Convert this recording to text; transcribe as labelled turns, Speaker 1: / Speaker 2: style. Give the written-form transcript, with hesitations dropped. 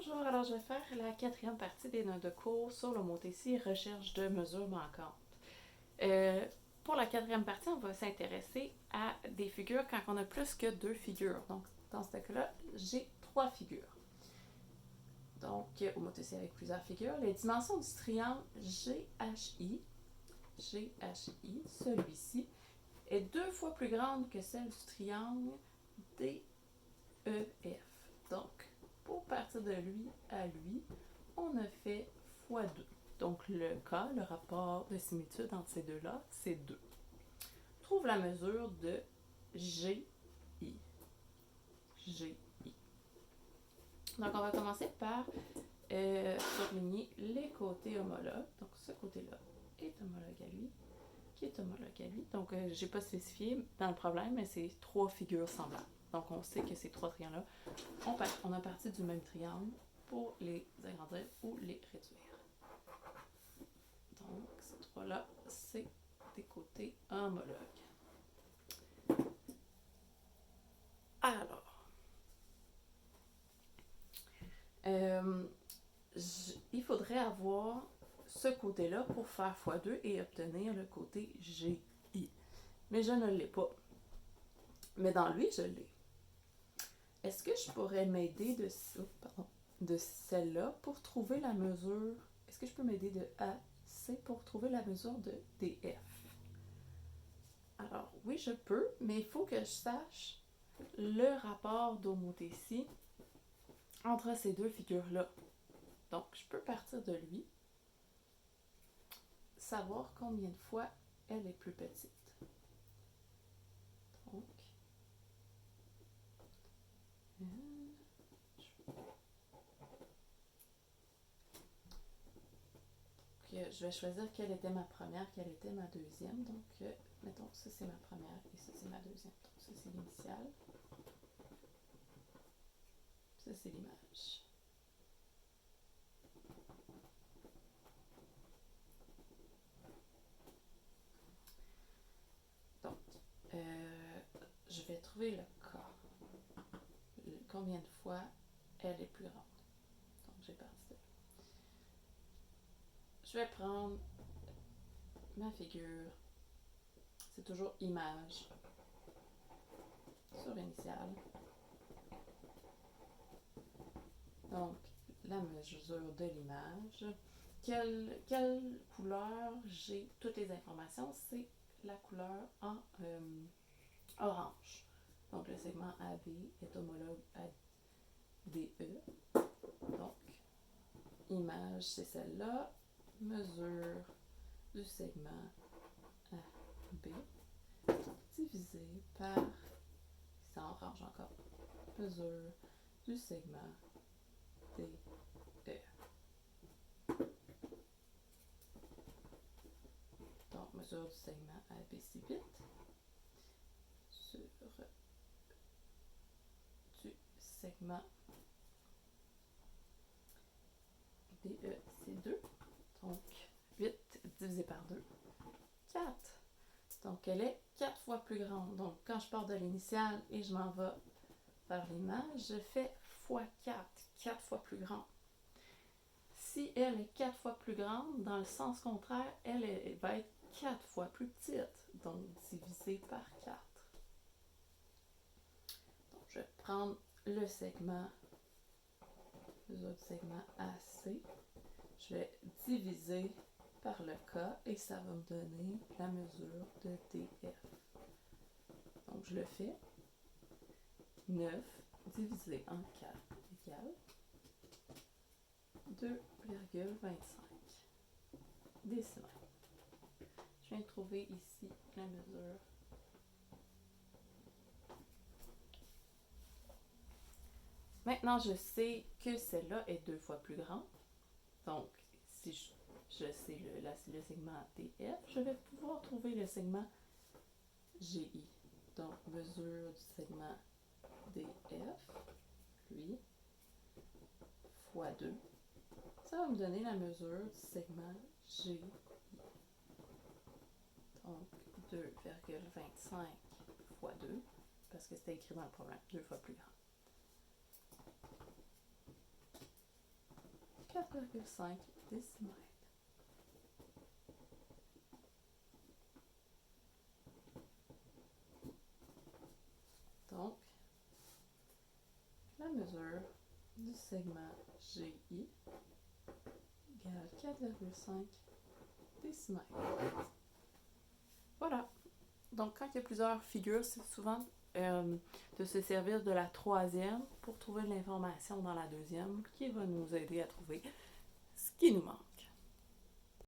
Speaker 1: Bonjour, alors je vais faire la quatrième partie des notes de cours sur l'homothétie et recherche de mesures manquantes. Pour la quatrième partie, on va s'intéresser à des figures quand on a plus que deux figures. Donc, dans ce cas-là, j'ai trois figures. Donc, homothétie avec plusieurs figures. Les dimensions du triangle GHI, celui-ci, est deux fois plus grande que celle du triangle DEF. Donc, pour partir de lui à lui, on a fait x2. Donc, le cas, le rapport de similitude entre ces deux-là, c'est 2. Trouve la mesure de GI. Donc, on va commencer par surligner les côtés homologues. Donc, ce côté-là est homologue à lui, qui est homologue à lui. Donc, je n'ai pas spécifié dans le problème, mais c'est trois figures semblables. Donc, on sait que ces trois triangles-là, on a parti du même triangle pour les agrandir ou les réduire. Donc, ces trois-là, c'est des côtés homologues. Alors, il faudrait avoir ce côté-là pour faire x2 et obtenir le côté GI. Mais je ne l'ai pas. Mais dans lui, je l'ai. Est-ce que je pourrais m'aider de celle-là pour trouver la mesure? Est-ce que je peux m'aider de AC pour trouver la mesure de DF? Alors, oui, je peux, mais il faut que je sache le rapport d'homothétie entre ces deux figures-là. Donc, je peux partir de lui, savoir combien de fois elle est plus petite. Donc, je vais choisir quelle était ma première, quelle était ma deuxième. Donc, mettons, ça c'est ma première et ça c'est ma deuxième. Donc, ça c'est l'initiale. Ça c'est l'image. Donc, je vais trouver le cas. Combien de fois elle est plus grande. Donc, j'ai parti de là. Je vais prendre ma figure. C'est toujours image sur l'initiale. Donc, la mesure de l'image. Quelle couleur j'ai toutes les informations? C'est la couleur en orange. Donc, le segment AB est homologue à DE. Donc, image, c'est celle-là. Mesure du segment AB divisé par, c'est en orange encore, mesure du segment DE. Donc, mesure du segment AB c'est 8 sur du segment DE c'est 2. Donc, 8 divisé par 2, 4. Donc, elle est 4 fois plus grande. Donc, quand je pars de l'initiale et je m'en vais vers l'image, je fais x 4, 4 fois plus grande. Si elle est 4 fois plus grande, dans le sens contraire, elle va être 4 fois plus petite. Donc, divisé par 4. Donc, je vais prendre le segment, les autres segments AC. Je vais diviser par le K et ça va me donner la mesure de DF. Donc, je le fais. 9 divisé en 4 égale 2,25 décimales. Je viens de trouver ici la mesure. Maintenant, je sais que celle-là est 2 fois plus grande. Donc, si je sais le segment DF, je vais pouvoir trouver le segment GI. Donc, mesure du segment DF, lui, fois 2. Ça va me donner la mesure du segment GI. Donc, 2,25 fois 2, parce que c'était écrit dans le problème, 2 fois plus grand. 4,5 décimètres. Donc, la mesure du segment GI égale 4,5 décimètres. Voilà. Donc, quand il y a plusieurs figures, c'est souvent de se servir de la troisième pour trouver l'information dans la deuxième qui va nous aider à trouver ce qui nous manque.